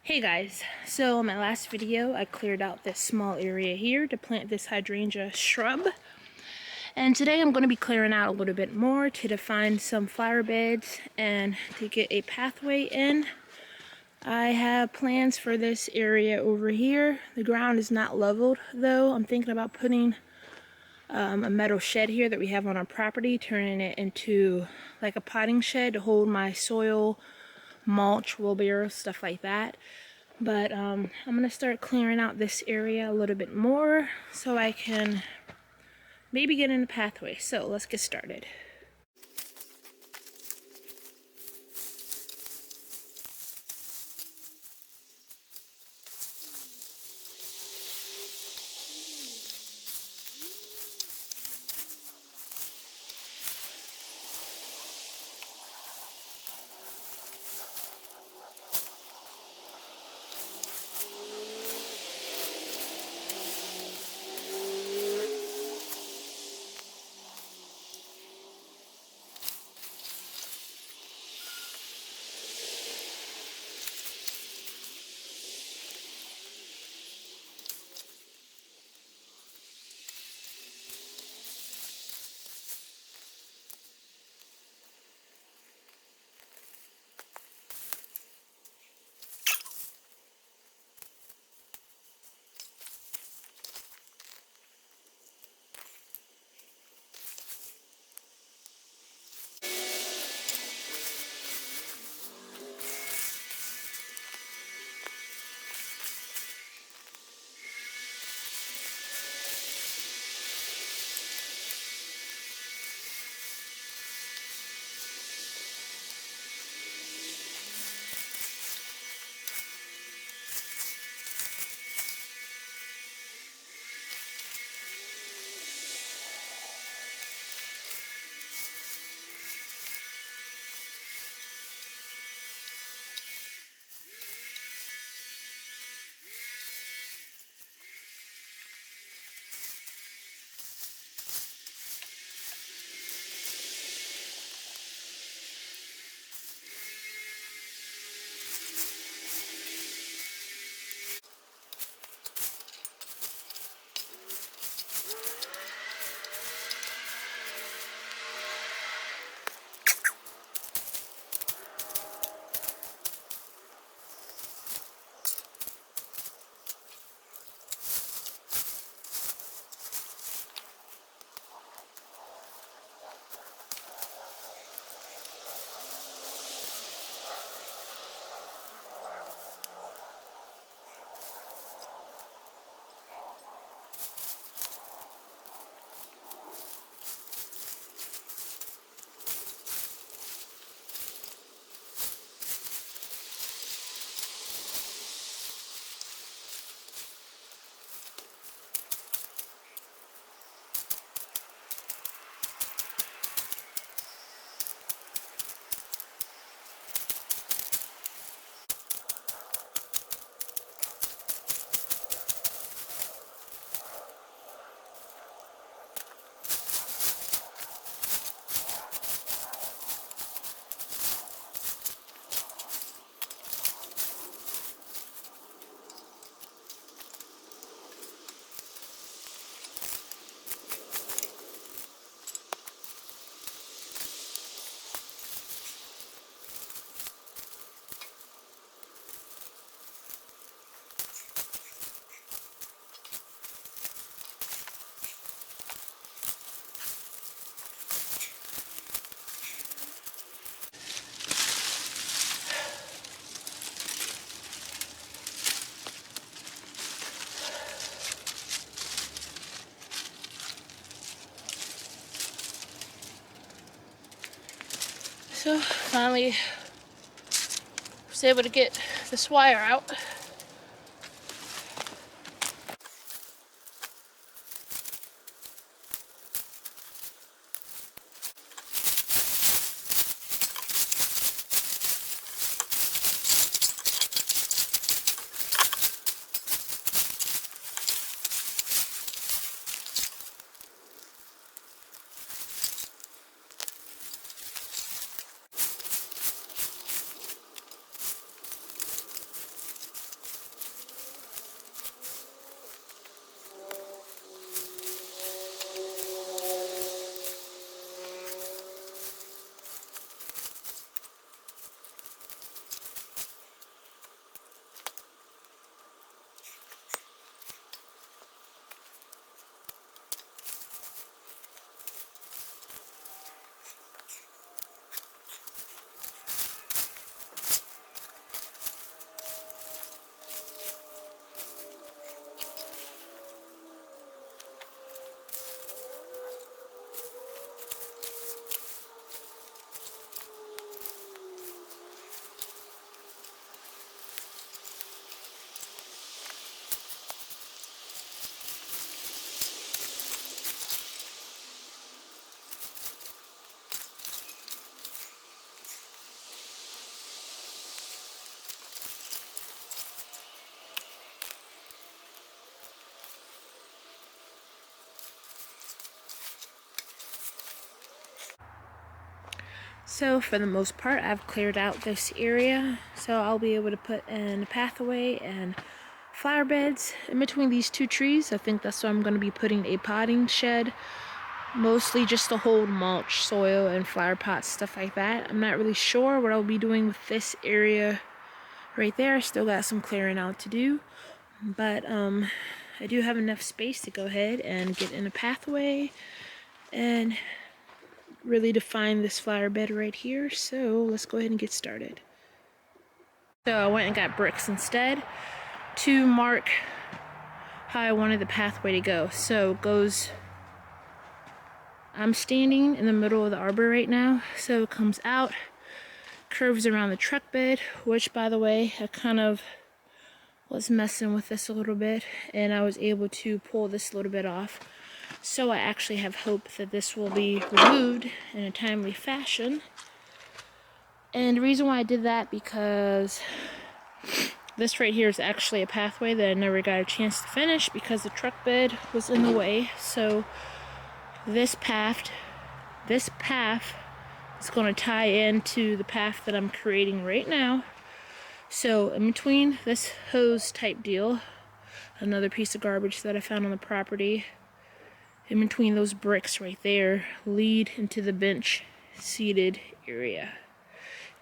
Hey guys, so in my last video I cleared out this small area here to plant this hydrangea shrub, and today I'm going to be clearing out a little bit more to define some flower beds and to get a pathway in. I have plans for this area over here. The ground is not leveled though. I'm thinking about putting a metal shed here that we have on our property, turning it into like a potting shed to hold my soil, mulch, wheelbarrow, stuff like that. But I'm gonna start clearing out this area a little bit more so I can maybe get in the pathway. So let's get started. So finally was able to get this wire out. So for the most part, I've cleared out this area, so I'll be able to put in a pathway and flower beds in between these two trees. I think that's where I'm going to be putting a potting shed, mostly just to hold mulch, soil, and flower pots, stuff like that. I'm not really sure what I'll be doing with this area right there. Still got some clearing out to do, but I do have enough space to go ahead and get in a pathway and really define this flower bed right here. So let's go ahead and get started. So I went and got bricks instead to mark how I wanted the pathway to go. So it goes, I'm standing in the middle of the arbor right now, so it comes out, curves around the truck bed, which by the way, I kind of was messing with this a little bit, and I was able to pull this a little bit off. So I actually have hope that this will be removed in a timely fashion. And the reason why I did that, because this right here is actually a pathway that I never got a chance to finish because the truck bed was in the way. So this path is going to tie into the path that I'm creating right now. So in between this hose type deal, another piece of garbage that I found on the property, in between those bricks right there, lead into the bench seated area.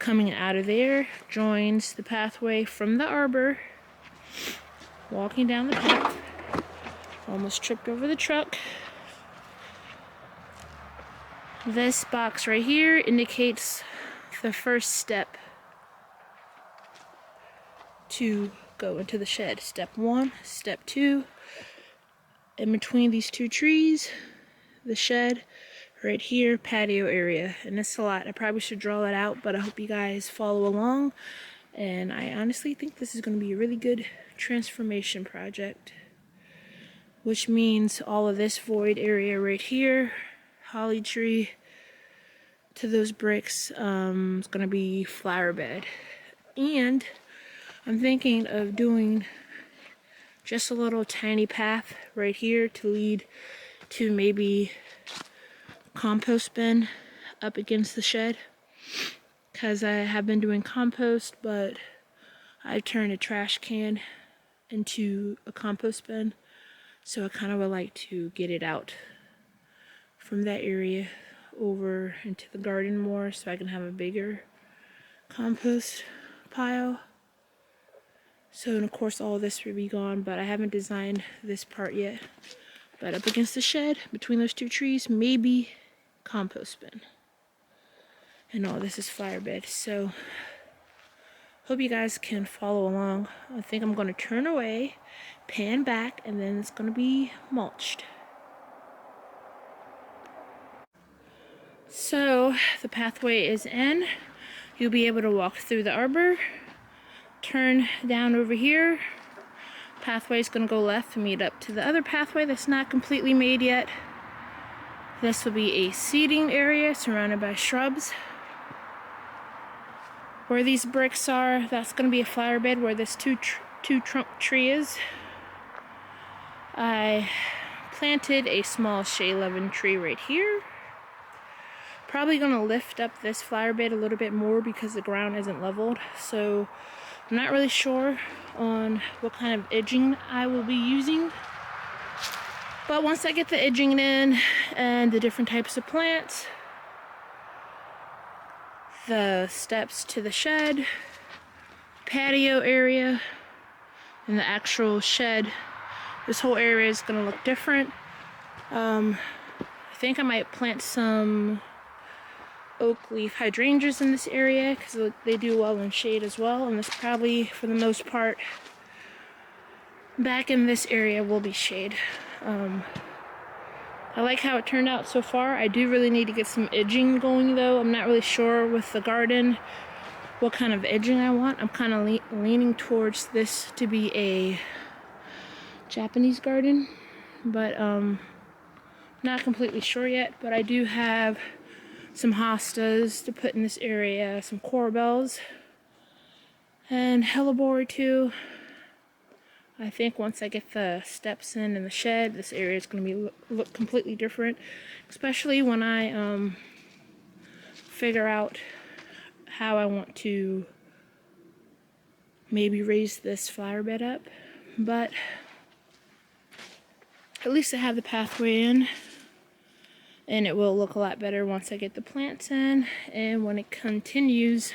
Coming out of there joins the pathway from the arbor, walking down the path. Almost tripped over the truck. This box right here indicates the first step to go into the shed. Step 1, step 2. In between these two trees, the shed right here, patio area. And it's a lot. I probably should draw that out, but I hope you guys follow along. And I honestly think this is going to be a really good transformation project, which means all of this void area right here, holly tree, to those bricks, is going to be flower bed. And I'm thinking of doing just a little tiny path right here to lead to maybe compost bin up against the shed, because I have been doing compost, but I've turned a trash can into a compost bin, so I kind of would like to get it out from that area over into the garden more so I can have a bigger compost pile. So, and of course all of this will be gone, but I haven't designed this part yet. But up against the shed, between those two trees, maybe compost bin. And all this is flower bed. So, hope you guys can follow along. I think I'm going to turn away, pan back, and then it's going to be mulched. So, the pathway is in. You'll be able to walk through the arbor, turn down over here. Pathway is going to go left and meet up to the other pathway that's not completely made yet. This will be a seating area surrounded by shrubs. Where these bricks are, that's going to be a flower bed where this two trunk tree is. I planted a small shea loving tree right here. Probably going to lift up this flower bed a little bit more because the ground isn't leveled. So I'm not really sure on what kind of edging I will be using. But once I get the edging in and the different types of plants, the steps to the shed, patio area, and the actual shed, this whole area is going to look different. I think I might plant some oak leaf hydrangeas in this area because they do well in shade as well, and this probably, for the most part, back in this area will be shade. I like how it turned out so far. I do really need to get some edging going though. I'm not really sure with the garden what kind of edging I want. I'm kind of leaning towards this to be a Japanese garden, but not completely sure yet. But I do have some hostas to put in this area, some corbels, and hellebore too. I think once I get the steps in and the shed, this area is going to be look completely different, especially when I figure out how I want to maybe raise this flower bed up, but at least I have the pathway in, and it will look a lot better once I get the plants in and when it continues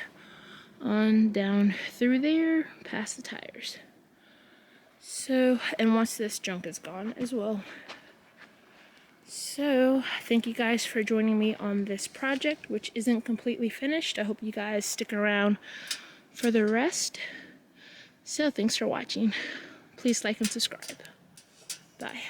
on down through there past the tires. So, and once this junk is gone as well. So, thank you guys for joining me on this project, which isn't completely finished. I hope you guys stick around for the rest. So, thanks for watching. Please like and subscribe. Bye.